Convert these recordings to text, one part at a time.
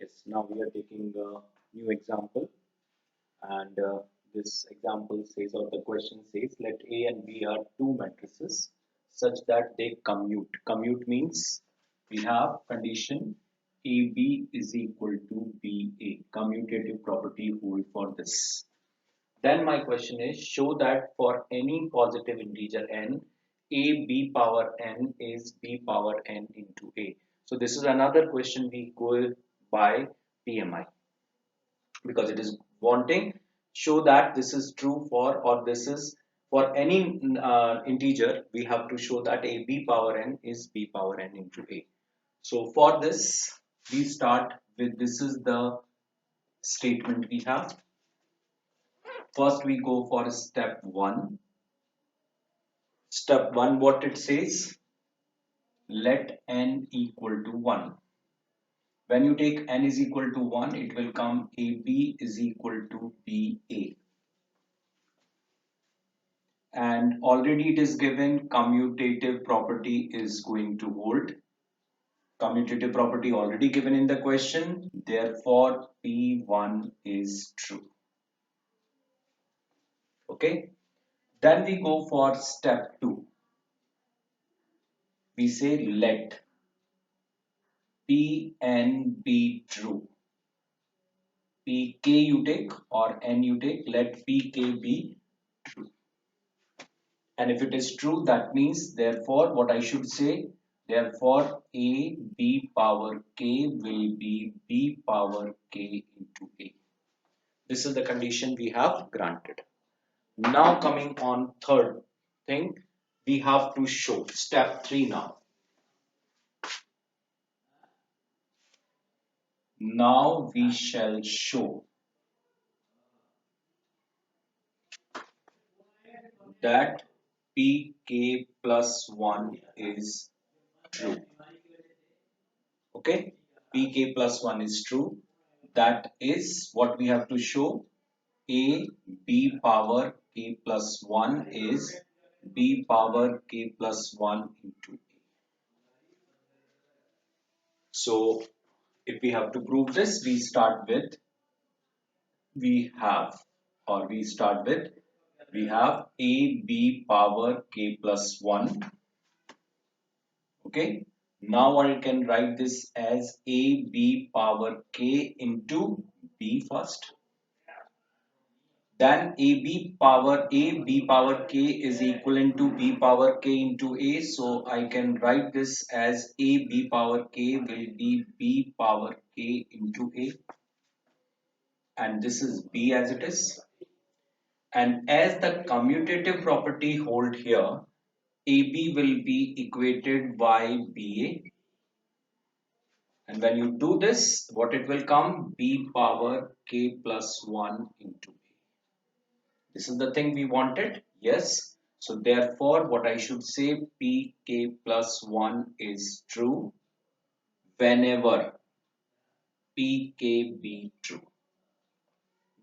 Yes, now we are taking a new example, and this example says, or the question says, let A and B are two matrices such that they commute. Commute means we have condition AB is equal to BA. Commutative property hold for this. Then my question is, show that for any positive integer n, a b power n is b power n into a. So this is another question we go by PMI, because it is wanting show that this is true for, or this is for any integer, we have to show that a b power n is b power n into a. So for this we start with, this is the statement we have. First we go for step 1. Step 1, what it says, let n equal to 1. When you take n is equal to 1, it will come AB is equal to BA. And already it is given commutative property is going to hold. Commutative property already given in the question, therefore P1 is true. Okay, then we go for step 2. We say let Pn be true. Pk you take or n you take, let Pk be true. And if it is true, that means therefore what I should say, therefore a b power k will be b power k into a. This is the condition we have granted. Now coming on third thing, we have to show step 3 now. Now we shall show that pk plus 1 is true. Okay, pk plus 1 is true. That is what we have to show. A b power k plus 1 is b power k plus 1 into a. So if we have to prove this, we start with, we have a b power k plus 1. Okay, now I can write this as a b power k into b first. Then a b power k is equivalent to b power k into a. So I can write this as a b power k will be b power k into a. And this is b as it is. And as the commutative property hold here, AB will be equated by BA. And when you do this, what it will come? B power k plus 1 into A. This is the thing we wanted. Yes. So therefore, what I should say, pk plus 1 is true whenever pk be true.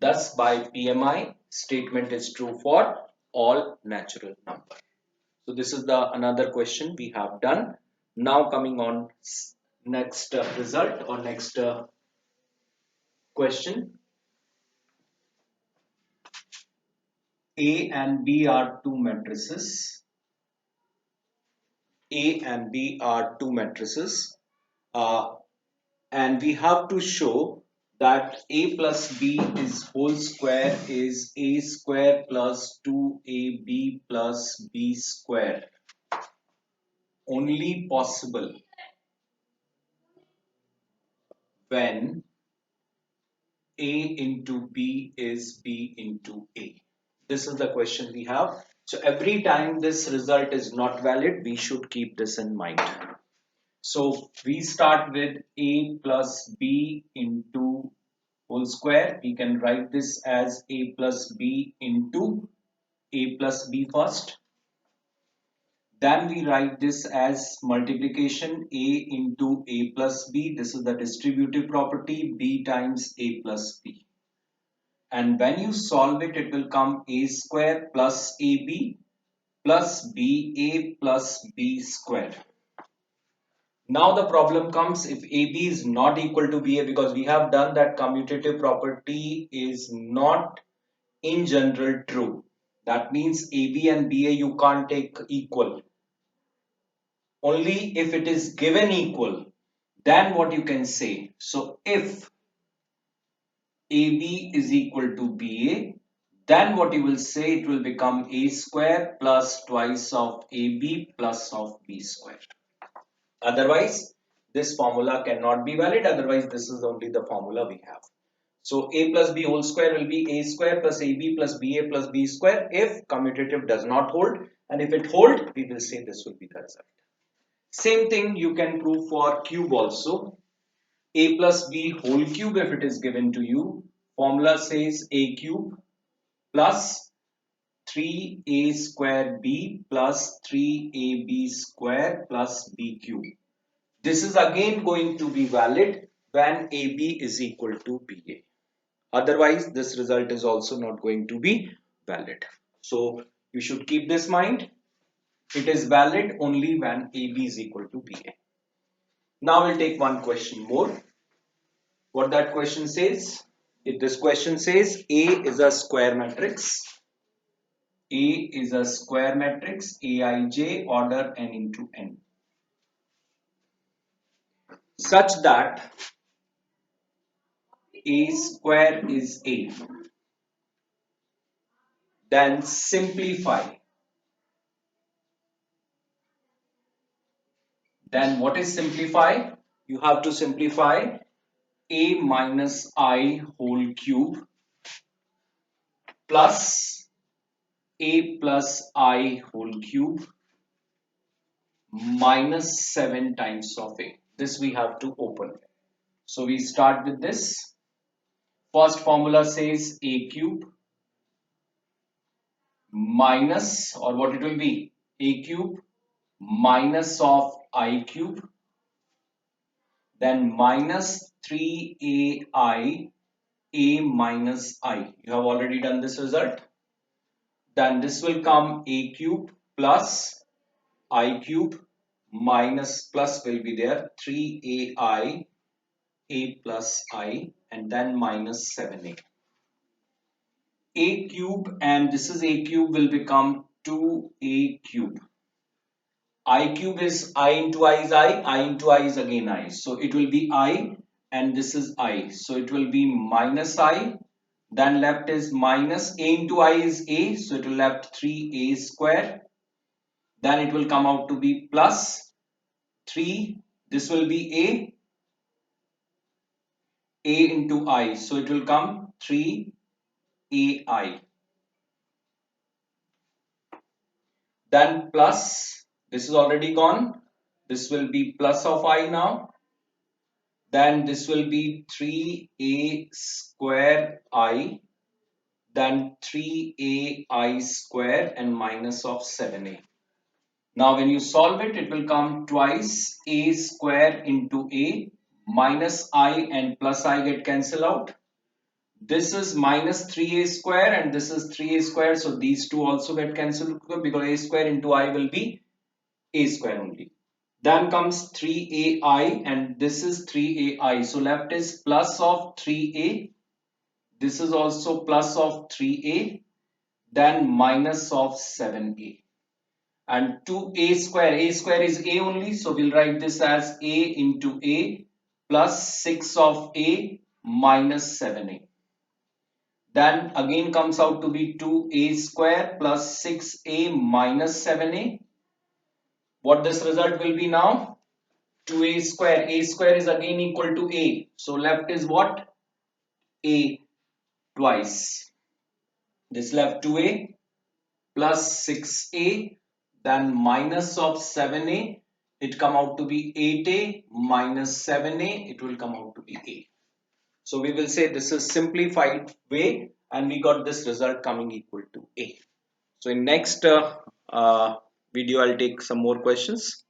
Thus, by PMI, statement is true for all natural numbers. So this is the another question we have done. Now coming on next result or next question. A and B are two matrices. A and B are two matrices. And we have to show that A plus B is whole square is A square plus 2AB plus B square. Only possible when A into B is B into A. This is the question we have. So every time this result is not valid, we should keep this in mind. So we start with A plus B into whole square. We can write this as A plus B into A plus B first. Then we write this as multiplication A into A plus B. This is the distributive property, B times A plus B. And when you solve it, it will come A square plus AB plus BA plus B square. Now the problem comes if AB is not equal to BA, because we have done that commutative property is not in general true. That means AB and BA you can't take equal. Only if it is given equal, then what you can say. So if AB is equal to BA, then what you will say, it will become A square plus twice of AB plus of B square. Otherwise, this formula cannot be valid. Otherwise, this is only the formula we have. So A plus B whole square will be A square plus AB plus BA plus B square if commutative does not hold. And if it hold, we will say this will be the result. Same thing you can prove for cube also. A plus B whole cube, if it is given to you, formula says A cube plus 3A square B plus 3AB square plus B cube. This is again going to be valid when AB is equal to BA. Otherwise, this result is also not going to be valid. So you should keep this in mind. It is valid only when AB is equal to BA. Now we'll take one question more. What that question says? If this question says A is a square matrix, A is a square matrix, Aij order n into n, such that A square is A, then simplify. Then what is simplify? You have to simplify A minus I whole cube plus A plus I whole cube minus 7 times of A. This we have to open. So we start with this. First formula says A cube minus, or what it will be, A cube minus of I cube, then minus 3AI A minus I. You have already done this result. Then this will come A cube plus I cube minus plus will be there 3AI A plus I, and then minus 7A. A cube and this is A cube will become 2A cube. I cube is I into I is I into I is again I. So it will be I and this is I. So it will be minus I. Then left is minus A into I is A. So it will left 3A square. Then it will come out to be plus 3. This will be A into I. So it will come 3AI. Then plus, this is already gone. This will be plus of I now. Then this will be 3A square I. Then 3AI square and minus of 7A. Now when you solve it, it will come twice A square into A, minus I and plus I get cancelled out. This is minus 3A square and this is 3A square. So these two also get cancelled because A square into I will be A square only. Then comes 3AI and this is 3AI. So left is plus of 3A. This is also plus of 3A. Then minus of 7A. And 2A square. A square is A only. So we'll write this as A into A plus 6 of A minus 7A. Then again comes out to be 2A square plus 6A minus 7A. What this result will be now? 2A square. A square is again equal to A. So left is what? A twice. This left 2A plus 6A. Then minus of 7A. It come out to be 8A minus 7A. It will come out to be A. So we will say this is simplified way and we got this result coming equal to A. So in next video I'll take some more questions.